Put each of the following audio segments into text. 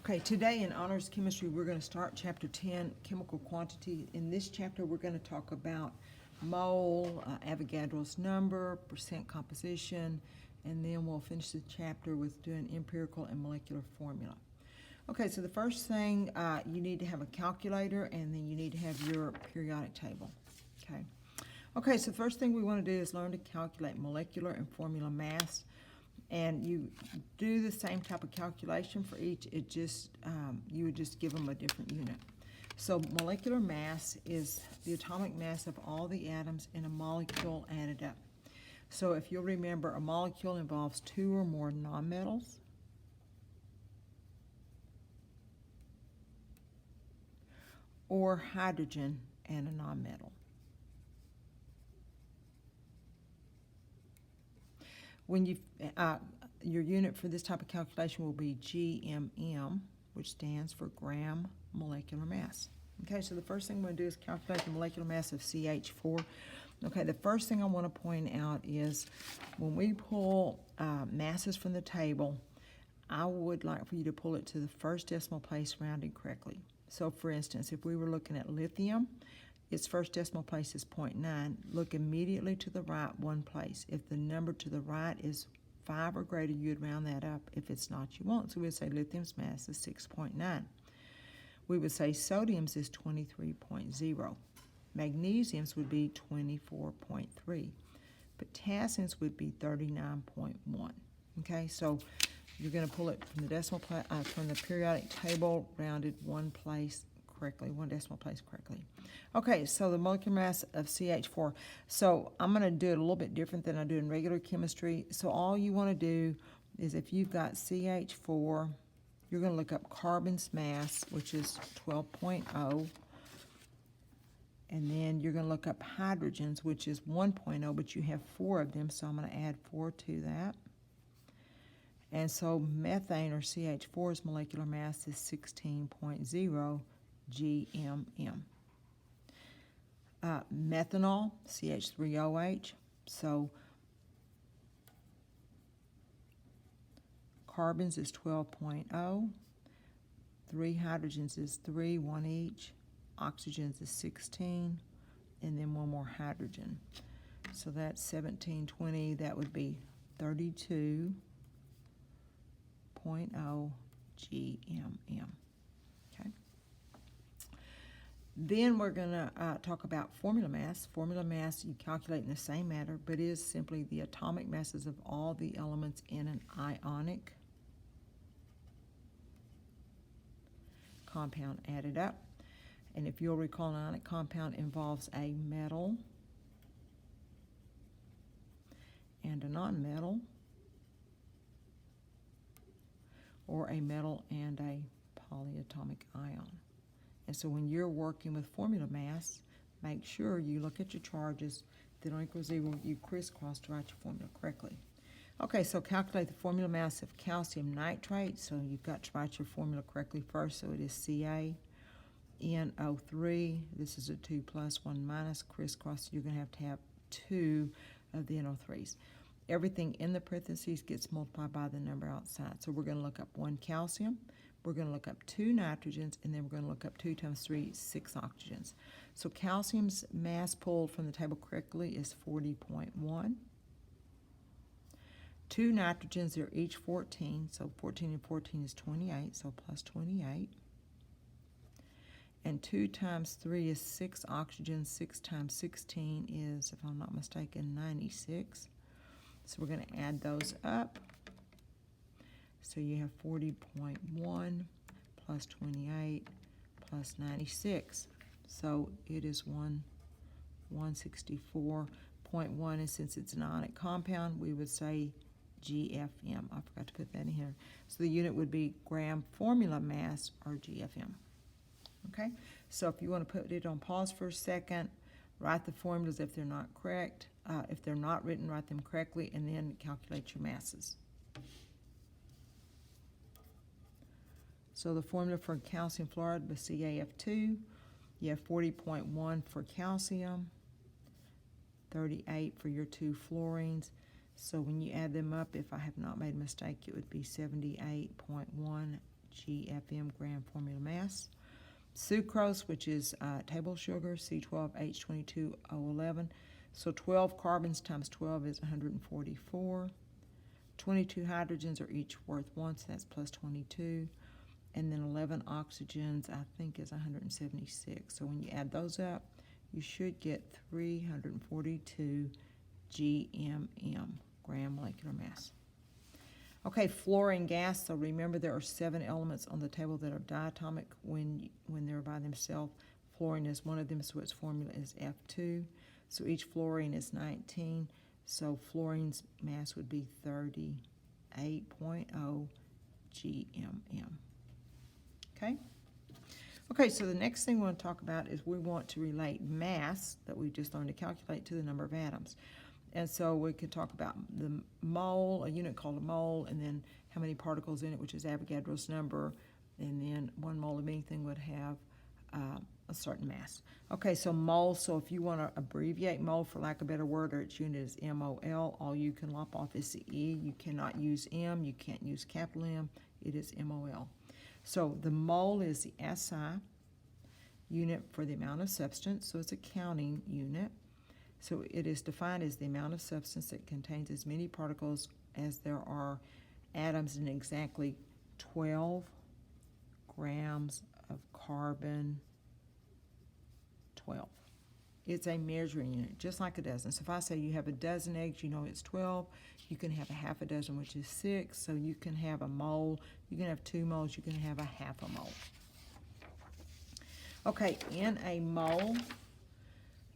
Okay, today in Honors Chemistry, we're going to start Chapter 10, Chemical Quantity. In this chapter, we're going to talk about mole, Avogadro's number, percent composition, and then we'll finish the chapter with doing empirical and molecular formula. Okay, so the first thing, you need to have a calculator, and then you need to have your periodic table. Okay, so the first thing we want to do is learn to calculate molecular and formula mass. And you do the same type of calculation for each, it just, you would just give them a different unit. So molecular mass is the atomic mass of all the atoms in a molecule added up. So if you'll remember, a molecule involves two or more nonmetals, or hydrogen and a nonmetal. When you, your unit for this type of calculation will be GMM, which stands for gram molecular mass. Okay, so the first thing I'm going to do is calculate the molecular mass of CH4. Okay, the first thing I want to point out is when we pull masses from the table, I would like for you to pull it to the first decimal place rounded correctly. So for instance, if we were looking at lithium, its first decimal place is 0.9. Look immediately to the right one place. If the number to the right is 5 or greater, you'd round that up. If it's not, you won't. So we'd say lithium's mass is 6.9. We would say sodium's is 23.0. Magnesium's would be 24.3. Potassium's would be 39.1. Okay, so you're going to pull it from the decimal from the periodic table, rounded one place correctly, one decimal place correctly. Okay, so the molecular mass of CH4. So I'm going to do it a little bit different than I do in regular chemistry. So all you want to do is if you've got CH4, you're going to look up carbon's mass, which is 12.0. And then you're going to look up hydrogen's, which is 1.0, but you have 4 of them, so I'm going to add 4 to that. And so methane, or CH4's molecular mass is 16.0 GMM. Methanol, CH3OH, so carbons is 12.0, 3 hydrogens is 3, 1 each, oxygens is 16, and then 1 more hydrogen. So that's 1720, that would be 32.0 GMM. Okay. Then we're going to talk about formula mass. Formula mass you calculate in the same manner, but is simply the atomic masses of all the elements in an ionic compound added up. And if you'll recall, an ionic compound involves a metal and a nonmetal, or a metal and a polyatomic ion. And so when you're working with formula mass, make sure you look at your charges. If they don't equal 0, you crisscross to write your formula correctly. Okay, so calculate the formula mass of calcium nitrate. So you've got to write your formula correctly first. So it is CaNO3. This is a 2 plus 1 minus crisscross. You're going to have 2 of the NO3s. Everything in the parentheses gets multiplied by the number outside. So we're going to look up 1 calcium. We're going to look up 2 nitrogens, and then we're going to look up 2 times 3, 6 oxygens. So calcium's mass pulled from the table correctly is 40.1. 2 nitrogens are each 14, so 14 and 14 is 28, so plus 28. And 2 times 3 is 6 oxygens. 6 times 16 is, if I'm not mistaken, 96. So we're going to add those up. So you have 40.1 plus 28 plus 96. So it is 164.1, and since it's an ionic compound, we would say GFM. I forgot to put that in here. So the unit would be gram formula mass, or GFM. Okay, so if you want to put it on pause for a second, write the formulas if they're not correct. If they're not written, write them correctly, and then calculate your masses. So the formula for calcium fluoride was CaF2. You have 40.1 for calcium, 38 for your 2 fluorines. So when you add them up, if I have not made a mistake, it would be 78.1 GFM, gram formula mass. Sucrose, which is table sugar, C12H22O11. So 12 carbons times 12 is 144. 22 hydrogens are each worth 1, so that's plus 22. And then 11 oxygens, I think, is 176. So when you add those up, you should get 342 GMM, gram molecular mass. Okay, fluorine gas. So remember, there are 7 elements on the table that are diatomic when they're by themselves. Fluorine is one of them, so its formula is F2. So each fluorine is 19. So fluorine's mass would be 38.0 GMM. Okay? Okay, so the next thing we want to talk about is we want to relate mass that we just learned to calculate to the number of atoms. And so we could talk about the mole, a unit called a mole, and then how many particles in it, which is Avogadro's number, and then 1 mole of anything would have a certain mass. Okay, so mole, so if you want to abbreviate mole, for lack of a better word, or its unit is MOL, all you can lop off is the E. You cannot use M, you can't use capital M, it is MOL. So the mole is the SI unit for the amount of substance, so it's a counting unit. So it is defined as the amount of substance that contains as many particles as there are atoms in exactly 12 grams of carbon 12. It's a measuring unit, just like a dozen. So if I say you have a dozen eggs, you know it's 12. You can have a half a dozen, which is 6. So you can have a mole. You can have 2 moles. You can have a half a mole. Okay, in a mole,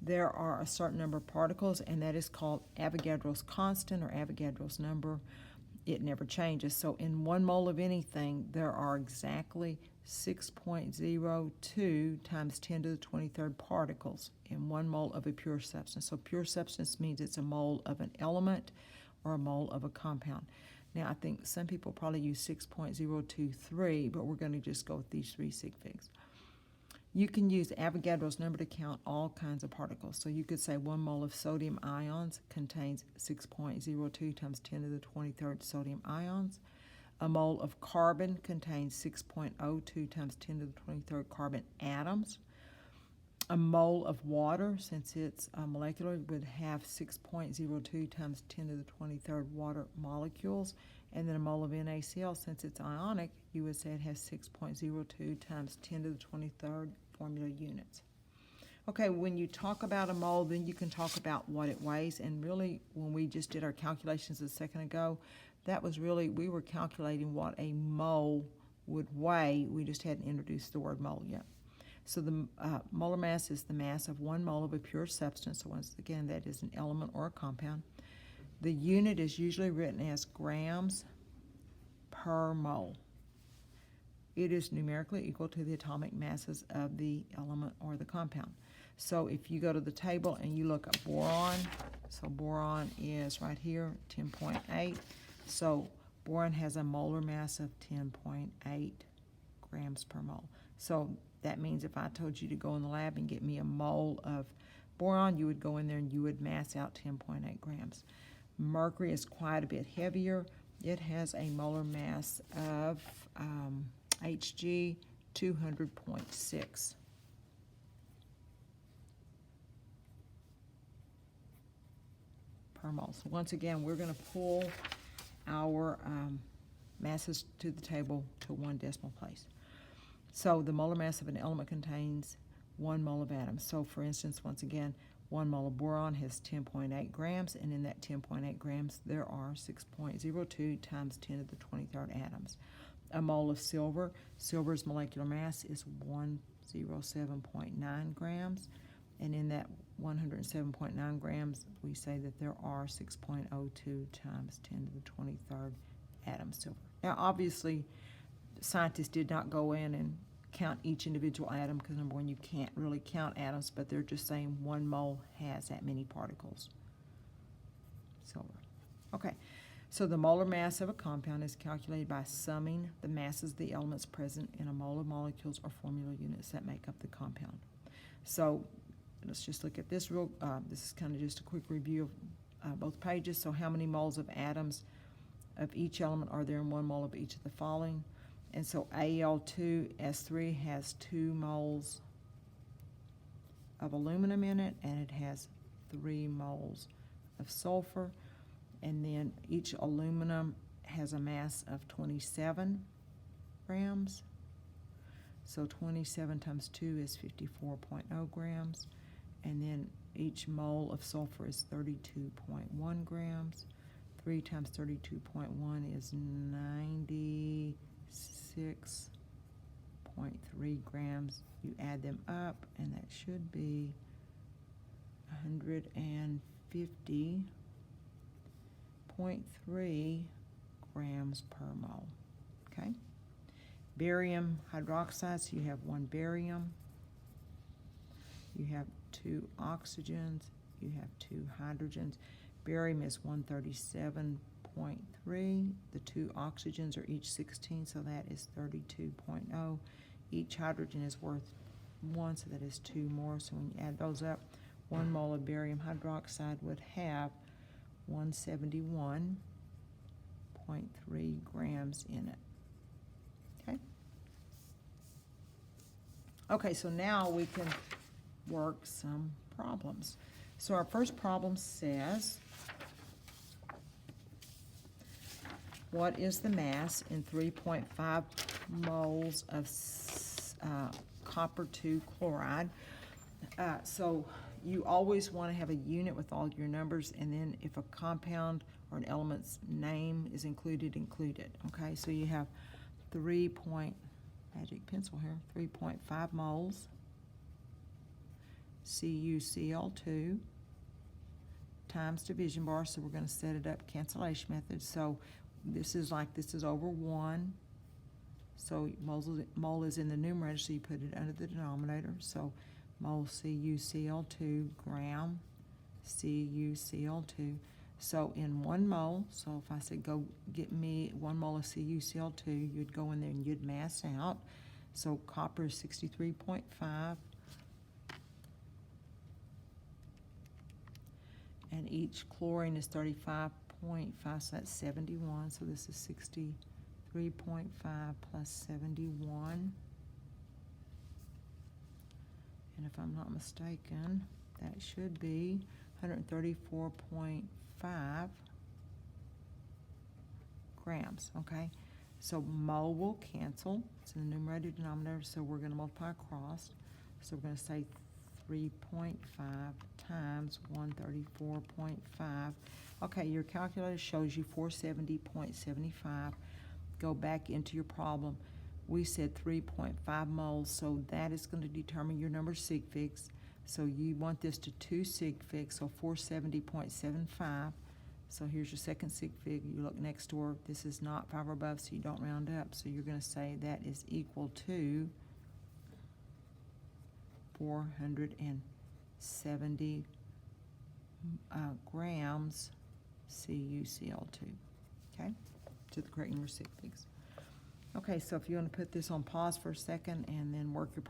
there are a certain number of particles, and that is called Avogadro's constant or Avogadro's number. It never changes. So in 1 mole of anything, there are exactly 6.02 times 10 to the 23rd particles in 1 mole of a pure substance. So pure substance means it's a mole of an element or a mole of a compound. Now, I think some people probably use 6.023, but we're going to just go with these 3 sig figs. You can use Avogadro's number to count all kinds of particles. So you could say 1 mole of sodium ions contains 6.02 times 10 to the 23rd sodium ions. A mole of carbon contains 6.02 times 10 to the 23rd carbon atoms. A mole of water, since it's molecular, would have 6.02 times 10 to the 23rd water molecules. And then a mole of NaCl, since it's ionic, you would say it has 6.02 times 10 to the 23rd formula units. Okay, when you talk about a mole, then you can talk about what it weighs. And really, when we just did our calculations a second ago, that was really, we were calculating what a mole would weigh. We just hadn't introduced the word mole yet. So the molar mass is the mass of 1 mole of a pure substance. So once again, that is an element or a compound. The unit is usually written as grams per mole. It is numerically equal to the atomic masses of the element or the compound. So if you go to the table and you look at boron, so boron is right here, 10.8. So boron has a molar mass of 10.8 grams per mole. So that means if I told you to go in the lab and get me a mole of boron, you would go in there and you would mass out 10.8 grams. Mercury is quite a bit heavier. It has a molar mass of Hg 200.6. per mole. So once again, we're going to pull our masses to the table to 1 decimal place. So the molar mass of an element contains 1 mole of atoms. So for instance, once again, 1 mole of boron has 10.8 grams, and in that 10.8 grams, there are 6.02 times 10 to the 23rd atoms. A mole of silver, silver's molecular mass is 107.9 grams, and in that 107.9 grams, we say that there are 6.02 times 10 to the 23rd atoms silver. Now, obviously, scientists did not go in and count each individual atom because, number one, you can't really count atoms, but they're just saying 1 mole has that many particles. Silver. Okay, so the molar mass of a compound is calculated by summing the masses of the elements present in a mole of molecules or formula units that make up the compound. So let's just look at this this is kind of just a quick review of both pages. So how many moles of atoms of each element are there in 1 mole of each of the following? And so Al2S3 has 2 moles of aluminum in it, and it has 3 moles of sulfur. And then each aluminum has a mass of 27 grams. So 27 times 2 is 54.0 grams. And then each mole of sulfur is 32.1 grams. 3 times 32.1 is 96.3 grams. You add them up, and that should be 150.3 grams per mole. Okay? Barium hydroxide, so you have 1 barium, you have 2 oxygens, you have 2 hydrogens. Barium is 137.3. The 2 oxygens are each 16, so that is 32.0. Each hydrogen is worth 1, so that is 2 more. So when you add those up, 1 mole of barium hydroxide would have 171.3 grams in it. Okay? Okay, so now we can work some problems. So our first problem says, what is the mass in 3.5 moles of copper 2 chloride? So you always want to have a unit with all your numbers, and then if a compound or an element's name is included, include it. Okay, so you have 3.5 moles CuCl2 times division bar, so we're going to set it up cancellation method. So this is over 1. So mole is in the numerator, so you put it under the denominator. So mole CuCl2, gram CuCl2. So in 1 mole, so if I said go get me 1 mole of CuCl2, you'd go in there and you'd mass out. So copper is 63.5. And each chlorine is 35.5, so that's 71. So this is 63.5 plus 71. And if I'm not mistaken, that should be 134.5 grams, okay? So mole will cancel. It's in the numerator denominator, so we're going to multiply across. So we're going to say 3.5 times 134.5. Okay, your calculator shows you 470.75. Go back into your problem. We said 3.5 moles, so that is going to determine your number of sig figs. So you want this to 2 sig figs, so 470.75. So here's your second sig fig. You look next door. This is not 5 or above, so you don't round up. So you're going to say that is equal to 470 grams CuCl2, okay, to the correct number of sig figs. Okay, so if you want to put this on pause for a second and then work the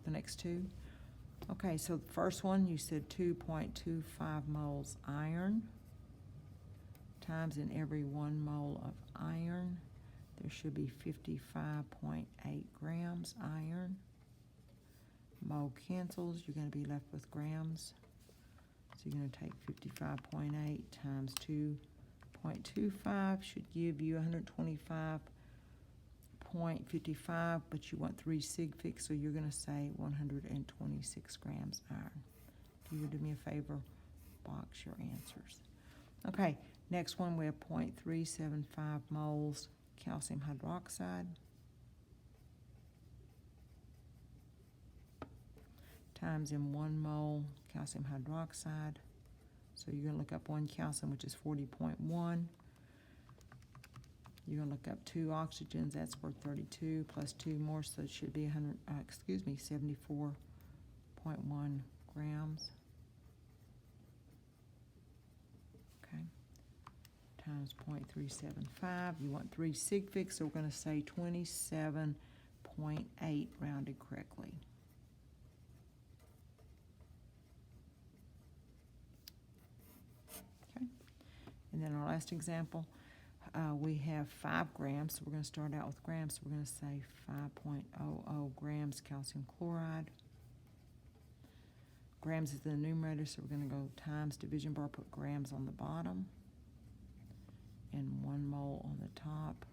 next two. Okay, so the first one, you said 2.25 moles iron times in every 1 mole of iron, there should be 55.8 grams iron. Mole cancels, you're going to be left with grams. So you're going to take 55.8 times 2.25 should give you 125.55, but you want 3 sig figs, so you're going to say 126 grams iron. If you would do me a favor, box your answers. Okay, next one we have 0.375 moles calcium hydroxide times in 1 mole calcium hydroxide. So you're going to look up 1 calcium, which is 40.1. You're going to look up 2 oxygens, that's worth 32, plus 2 more, so it should be 74.1 grams. Okay, times 0.375. You want 3 sig figs, so we're going to say 27.8 rounded correctly. And then our last example, we have 5 grams, so we're going to start out with grams. So we're going to say 5.00 grams calcium chloride. Grams is the numerator, so we're going to go times division bar, put grams on the bottom, and 1 mole on the top.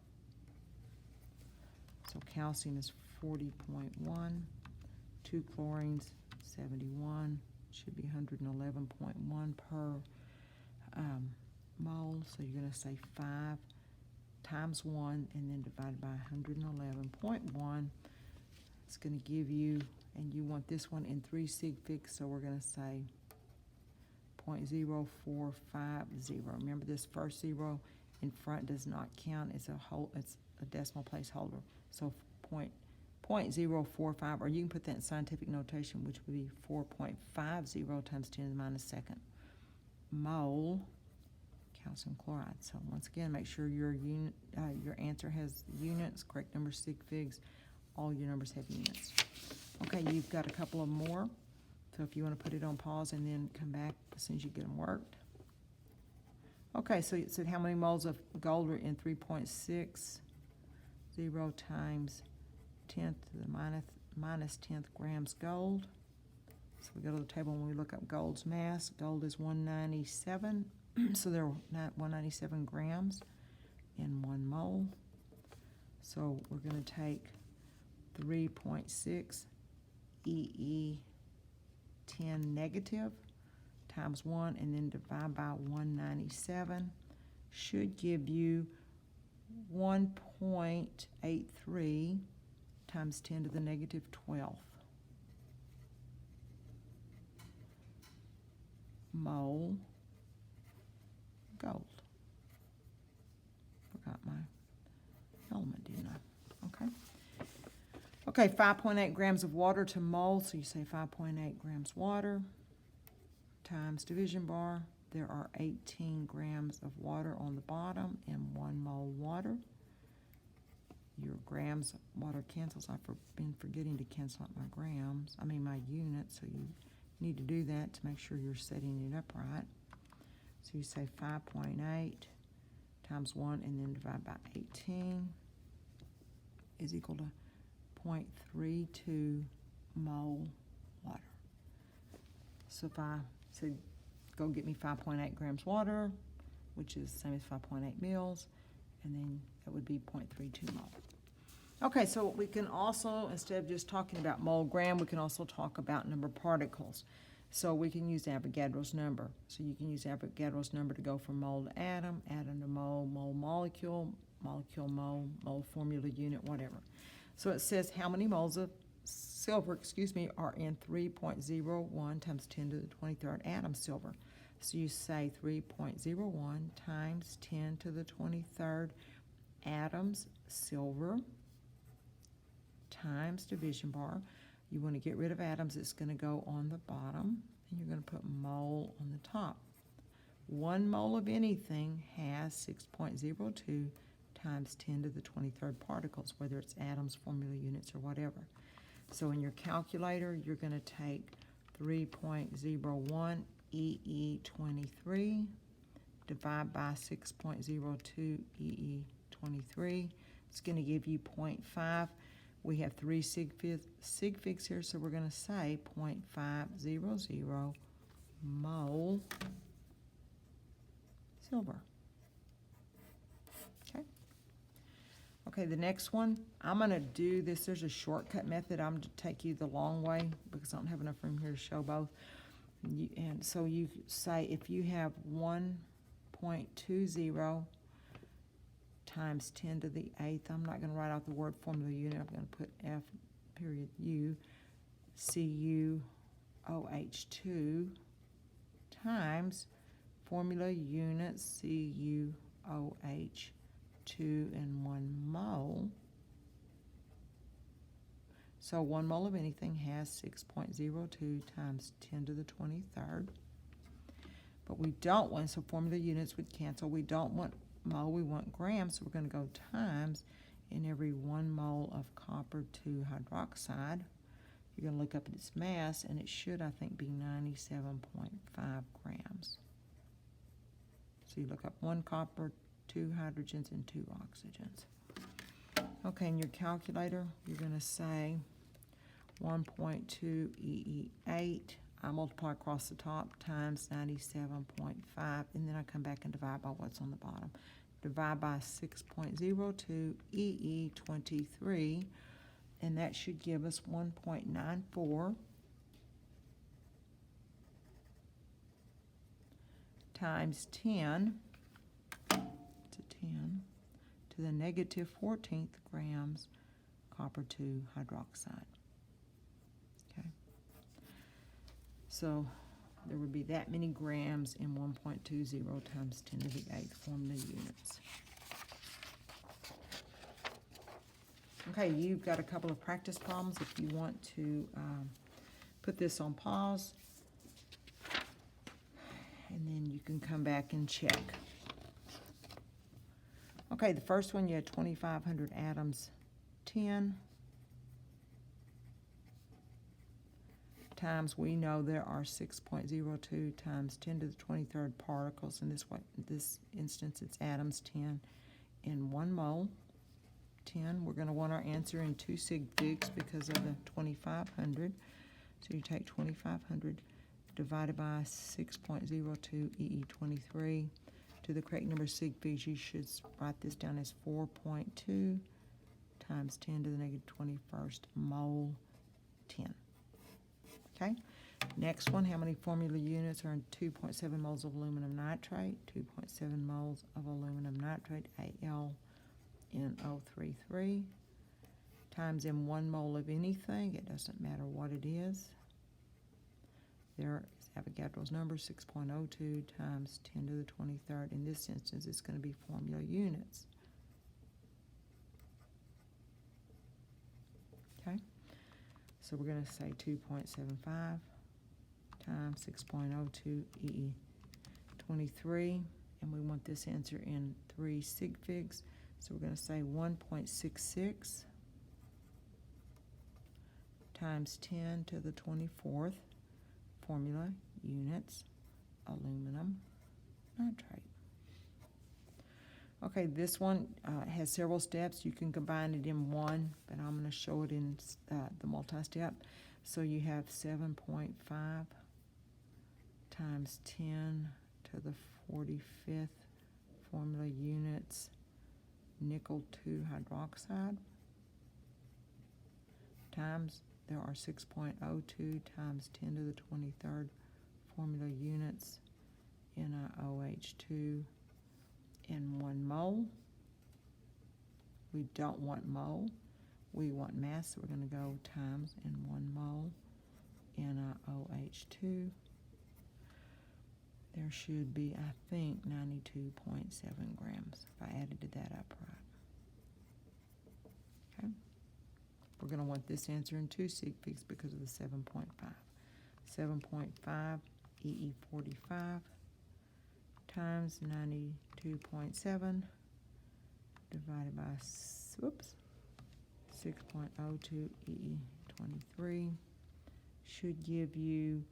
So calcium is 40.1, 2 chlorines, 71, should be 111.1 per mole. So you're going to say 5 times 1 and then divide by 111.1. It's going to give you, and you want this one in 3 sig figs, so we're going to say 0.0450. Remember, this first 0 in front does not count. It's a decimal placeholder. So 0.045, or you can put that in scientific notation, which would be 4.50 times 10 to the minus second mole calcium chloride. So once again, make sure your answer has units, correct number sig figs. All your numbers have units. Okay, you've got a couple of more. So if you want to put it on pause and then come back as soon as you get them worked. Okay, so it said how many moles of gold are in 3.60 times 10 to the minus 10th grams gold. So we go to the table and we look up gold's mass. Gold is 197, so there are 197 grams in 1 mole. So we're going to take 3.6 EE10 negative times 1 and then divide by 197 should give you 1.83 times 10 to the negative 12th mole gold. Forgot my element, didn't I? Okay. Okay, 5.8 grams of water to mole, so you say 5.8 grams water times division bar. There are 18 grams of water on the bottom and 1 mole water. Your grams, water cancels. I've been forgetting to cancel out my units, so you need to do that to make sure you're setting it up right. So you say 5.8 times 1 and then divide by 18 is equal to 0.32 mole water. So if I said, go get me 5.8 grams water, which is the same as 5.8 mils, and then that would be 0.32 mole. Okay, so we can also, instead of just talking about mole gram, we can also talk about number of particles. So we can use Avogadro's number. So you can use Avogadro's number to go from mole to atom, atom to mole, mole molecule, molecule mole, mole formula unit, whatever. So it says how many moles of silver, are in 3.01 times 10 to the 23rd atom silver. So you say 3.01 times 10 to the 23rd atoms silver times division bar. You want to get rid of atoms, it's going to go on the bottom, and you're going to put mole on the top. 1 mole of anything has 6.02 times 10 to the 23rd particles, whether it's atoms, formula units, or whatever. So in your calculator, you're going to take 3.01 EE23, divide by 6.02 EE23. It's going to give you 0.5. We have 3 sig figs here, so we're going to say 0.500 mole silver. Okay. Okay, the next one, I'm going to do this. There's a shortcut method. I'm going to take you the long way because I don't have enough room here to show both. And so you say if you have 1.20 times 10 to the 8th, I'm not going to write out the word formula unit. I'm going to put F period U CuOH2 times formula unit CuOH2 in 1 mole. So 1 mole of anything has 6.02 times 10 to the 23rd. But we don't want, so formula units would cancel. We don't want mole, we want grams, so we're going to go times in every 1 mole of copper 2 hydroxide. You're going to look up at its mass, and it should, I think, be 97.5 grams. So you look up 1 copper, 2 hydrogens, and 2 oxygens. Okay, in your calculator, you're going to say 1.2 EE8, I multiply across the top, times 97.5, and then I come back and divide by what's on the bottom. Divide by 6.02 EE23, and that should give us 1.94 times 10 to 10 to the negative 14th grams copper 2 hydroxide. Okay. So there would be that many grams in 1.20 times 10 to the 8th formula units. Okay, you've got a couple of practice problems. If you want to put this on pause, and then you can come back and check. Okay, the first one, you had 2,500 atoms, 10 times, we know there are 6.02 times 10 to the 23rd particles. In this instance, it's atoms, 10 in 1 mole. 10, we're going to want our answer in 2 sig figs because of the 2,500. So you take 2,500 divided by 6.02 EE23. To the correct number of sig figs, you should write this down as 4.2 times 10 to the negative 21st mole 10. Okay, next one, how many formula units are in 2.7 moles of aluminum nitrate? 2.7 moles of aluminum nitrate, AlNO33, times in 1 mole of anything, it doesn't matter what it is. There is Avogadro's number, 6.02 times 10 to the 23rd. In this instance, it's going to be formula units. Okay, so we're going to say 2.75 times 6.02 EE23, and we want this answer in 3 sig figs. So we're going to say 1.66 times 10 to the 24th formula units aluminum nitrate. Okay, this one has several steps. You can combine it in one, but I'm going to show it in the multi-step. So you have 7.5 times 10 to the 45th formula units nickel 2 hydroxide times there are 6.02 times 10 to the 23rd formula units NiOH2 in 1 mole. We don't want mole, we want mass, so we're going to go times in 1 mole NiOH2. There should be, I think, 92.7 grams if I added that up right. Okay. We're going to want this answer in 2 sig figs because of the 7.5. 7.5 EE45 times 92.7 divided by 6.02 EE23 should give you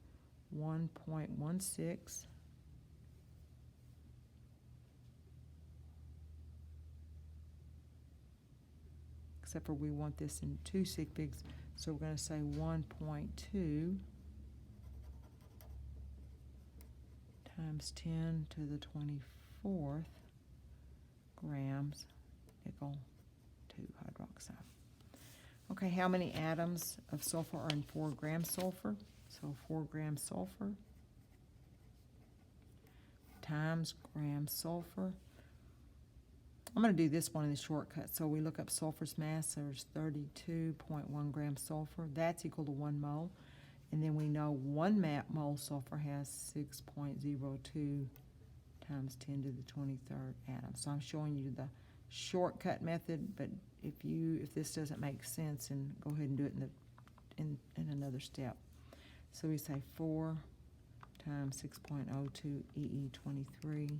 1.16 except for we want this in 2 sig figs, so we're going to say 1.2 times 10 to the 24th grams nickel 2 hydroxide. Okay, how many atoms of sulfur are in 4 grams sulfur? So 4 grams sulfur times grams sulfur. I'm going to do this one in the shortcut. So we look up sulfur's mass. There's 32.1 grams sulfur. That's equal to 1 mole. And then we know 1 mole sulfur has 6.02 times 10 to the 23rd atom. So I'm showing you the shortcut method, but if this doesn't make sense, and go ahead and do it in another step. So we say 4 times 6.02 EE23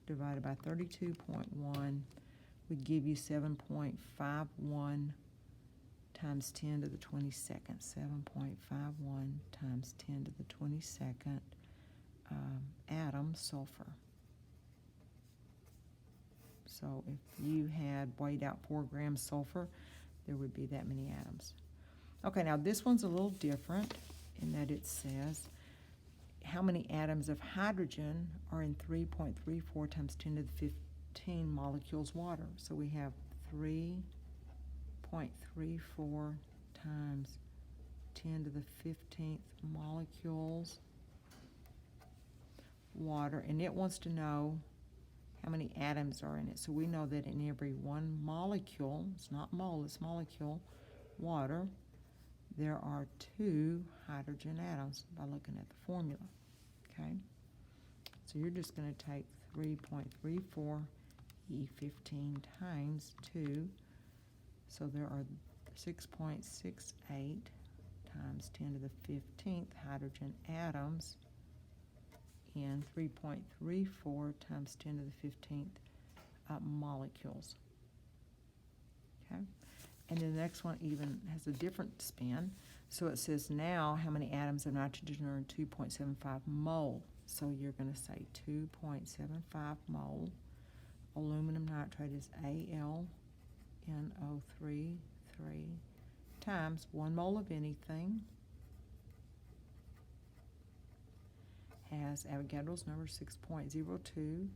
divided by 32.1 would give you 7.51 times 10 to the 22nd. 7.51 times 10 to the 22nd atom sulfur. So if you had weighed out 4 grams sulfur, there would be that many atoms. Okay, now this one's a little different in that it says how many atoms of hydrogen are in 3.34 times 10 to the 15 molecules water. So we have 3.34 times 10 to the 15th molecules water, and it wants to know how many atoms are in it. So we know that in every one molecule, it's not mole, it's molecule, water, there are 2 hydrogen atoms by looking at the formula, okay? So you're just going to take 3.34 E15 times 2, so there are 6.68 times 10 to the 15th hydrogen atoms in 3.34 times 10 to the 15th molecules. Okay, and then the next one even has a different spin. So it says now how many atoms of nitrogen are in 2.75 mole. So you're going to say 2.75 mole. Aluminum nitrate is AlNO3 times 1 mole of anything has Avogadro's number 6.02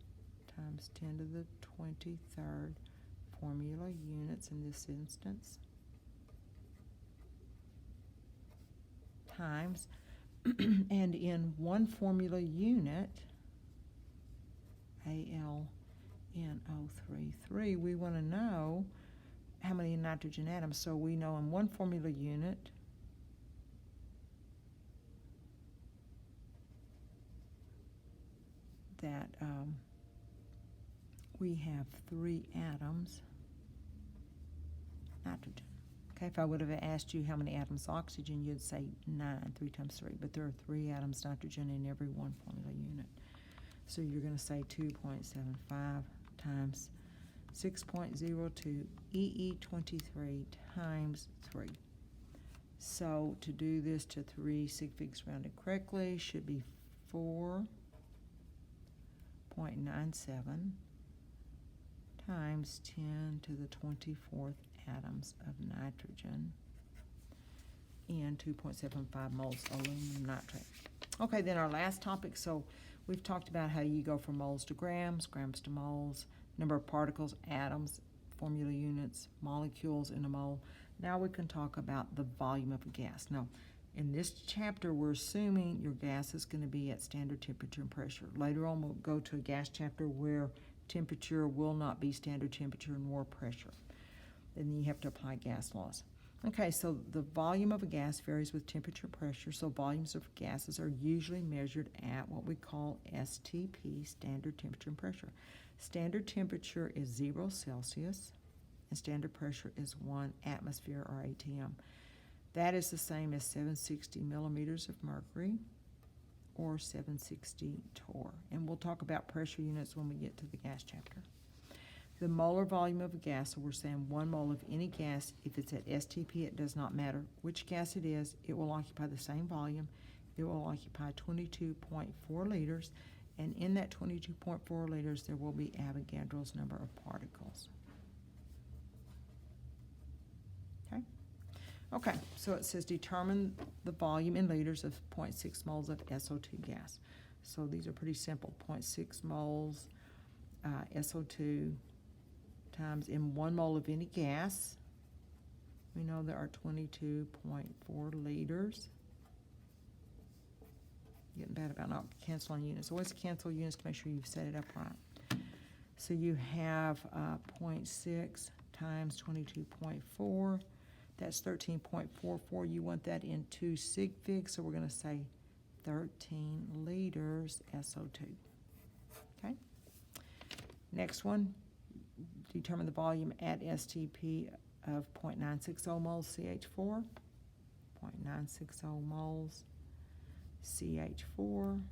times 10 to the 23rd formula units in this instance times and in 1 formula unit AlNO3 we want to know how many nitrogen atoms. So we know in 1 formula unit that we have 3 atoms nitrogen. Okay, if I would have asked you how many atoms oxygen, you'd say 9, 3 times 3, but there are 3 atoms nitrogen in every 1 formula unit. So you're going to say 2.75 times 6.02 EE23 times 3. So to do this to 3 sig figs rounded correctly should be 4.97 times 10 to the 24th atoms of nitrogen in 2.75 moles aluminum nitrate. Okay, then our last topic. So we've talked about how you go from moles to grams, grams to moles, number of particles, atoms, formula units, molecules in a mole. Now we can talk about the volume of a gas. Now, in this chapter, we're assuming your gas is going to be at standard temperature and pressure. Later on, we'll go to a gas chapter where temperature will not be standard temperature nor pressure. And then you have to apply gas laws. Okay, so the volume of a gas varies with temperature and pressure, so volumes of gases are usually measured at what we call STP, standard temperature and pressure. Standard temperature is 0 Celsius, and standard pressure is 1 atmosphere or ATM. That is the same as 760 millimeters of mercury or 760 torr. And we'll talk about pressure units when we get to the gas chapter. The molar volume of a gas, so we're saying 1 mole of any gas, if it's at STP, it does not matter which gas it is, it will occupy the same volume. It will occupy 22.4 liters, and in that 22.4 liters, there will be Avogadro's number of particles. Okay, so it says determine the volume in liters of 0.6 moles of SO2 gas. So these are pretty simple. 0.6 moles SO2 times in 1 mole of any gas. We know there are 22.4 liters. Getting bad about not canceling units. Always cancel units to make sure you've set it up right. So you have 0.6 times 22.4. That's 13.44. You want that in 2 sig figs, so we're going to say 13 liters SO2. Okay. Next one, determine the volume at STP of 0.960 moles CH4, 0.960 moles CH4,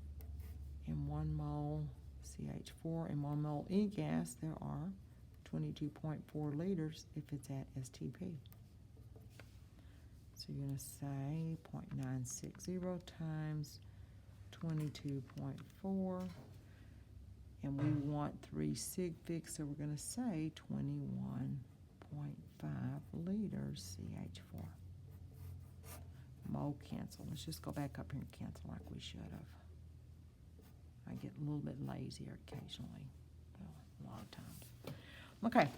and 1 mole CH4, and 1 mole E-gas, there are 22.4 liters if it's at STP. So you're going to say 0.960 times 22.4, and we want 3 sig figs, so we're going to say 21.5 liters CH4. Mole cancel. Let's just go back up here and cancel like we should have. I get a little bit lazier occasionally, well, a lot of times. Okay,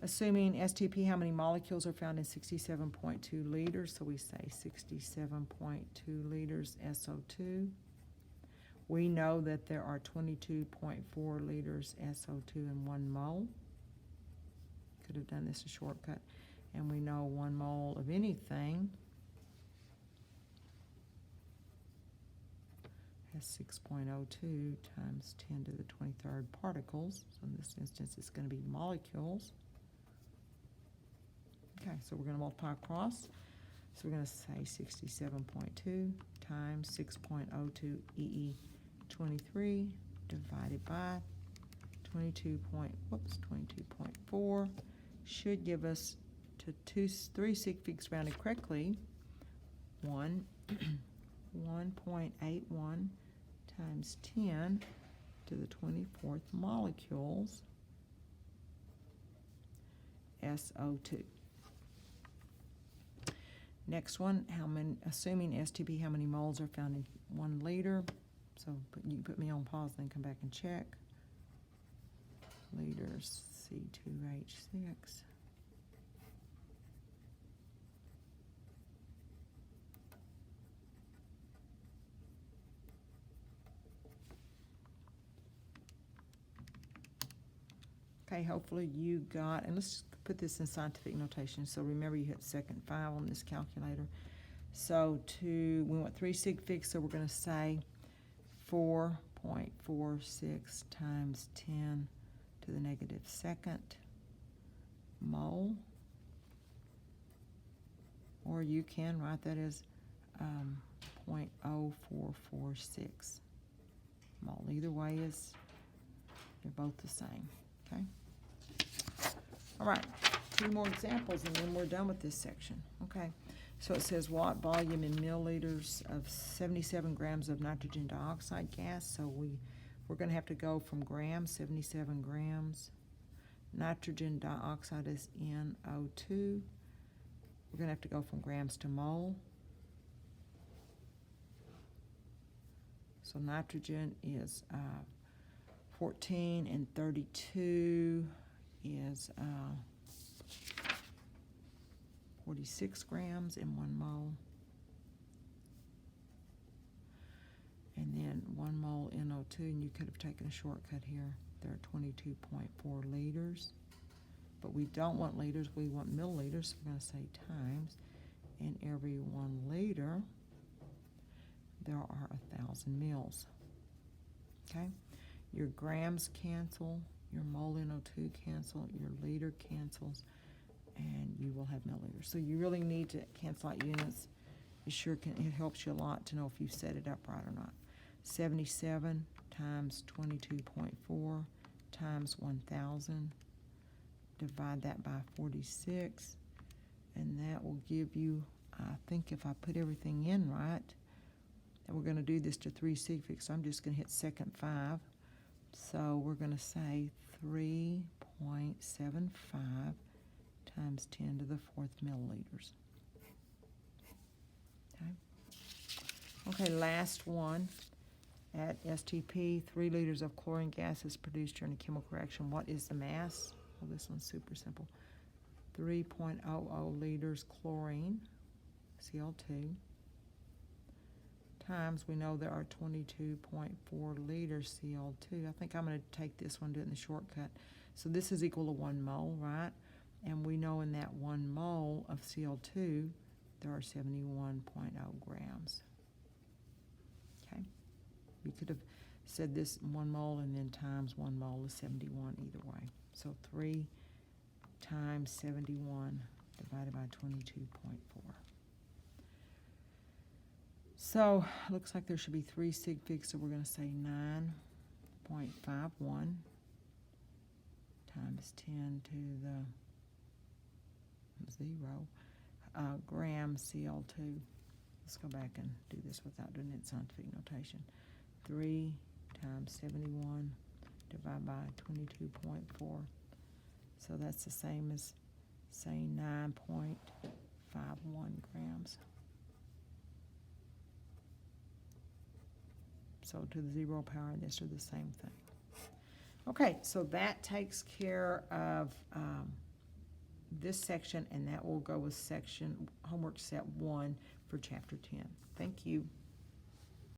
assuming STP, how many molecules are found in 67.2 liters? So we say 67.2 liters SO2. We know that there are 22.4 liters SO2 in 1 mole. Could have done this a shortcut. And we know 1 mole of anything has 6.02 times 10 to the 23rd particles. So in this instance, it's going to be molecules. Okay, so we're going to multiply across. So we're going to say 67.2 times 6.02 EE23 divided by 22.4 should give us to 3 sig figs rounded correctly 1.81 times 10 to the 24th molecules SO2. Next one, assuming STP, how many moles are found in 1 liter? So you can put me on pause, then come back and check. Liters C2H6. Okay, hopefully you got, and let's put this in scientific notation. So remember you hit second 5 on this calculator. So we want 3 sig figs, so we're going to say 4.46 times 10 to the negative second mole. Or you can write that as 0.0446 mole. Either way they're both the same, okay? All right, 2 more examples and then we're done with this section. Okay, so it says what volume in milliliters of 77 grams of nitrogen dioxide gas. So we're going to have to go from grams, 77 grams. Nitrogen dioxide is NO2. We're going to have to go from grams to mole. So nitrogen is 14 and 32 is 46 grams in 1 mole. And then 1 mole NO2, and you could have taken a shortcut here. There are 22.4 liters. But we don't want liters, we want milliliters, so we're going to say times. In every 1 liter, there are 1,000 mils. Okay? Your grams cancel, your mole NO2 cancel, your liter cancels, and you will have milliliters. So you really need to cancel out units. It helps you a lot to know if you've set it up right or not. 77 times 22.4 times 1,000. Divide that by 46, and that will give you, I think if I put everything in right, and we're going to do this to 3 sig figs, so I'm just going to hit second 5. So we're going to say 3.75 times 10 to the 4th milliliters. Okay, last one. At STP, 3 liters of chlorine gas is produced during a chemical reaction. What is the mass? Well, this one's super simple. 3.00 liters chlorine, Cl2, times, we know there are 22.4 liters Cl2. I think I'm going to take this one, do it in the shortcut. So this is equal to 1 mole, right? And we know in that 1 mole of Cl2, there are 71.0 grams. Okay? You could have said this 1 mole and then times 1 mole is 71 either way. So 3 times 71 divided by 22.4. So looks like there should be 3 sig figs, so we're going to say 9.51 times 10 to the 0 gram Cl2. Let's go back and do this without doing it in scientific notation. 3 times 71 divided by 22.4. So that's the same as, say, 9.51 grams. So to the 0 power, this are the same thing. Okay, so that takes care of this section, and that will go with section homework set 1 for chapter 10. Thank you.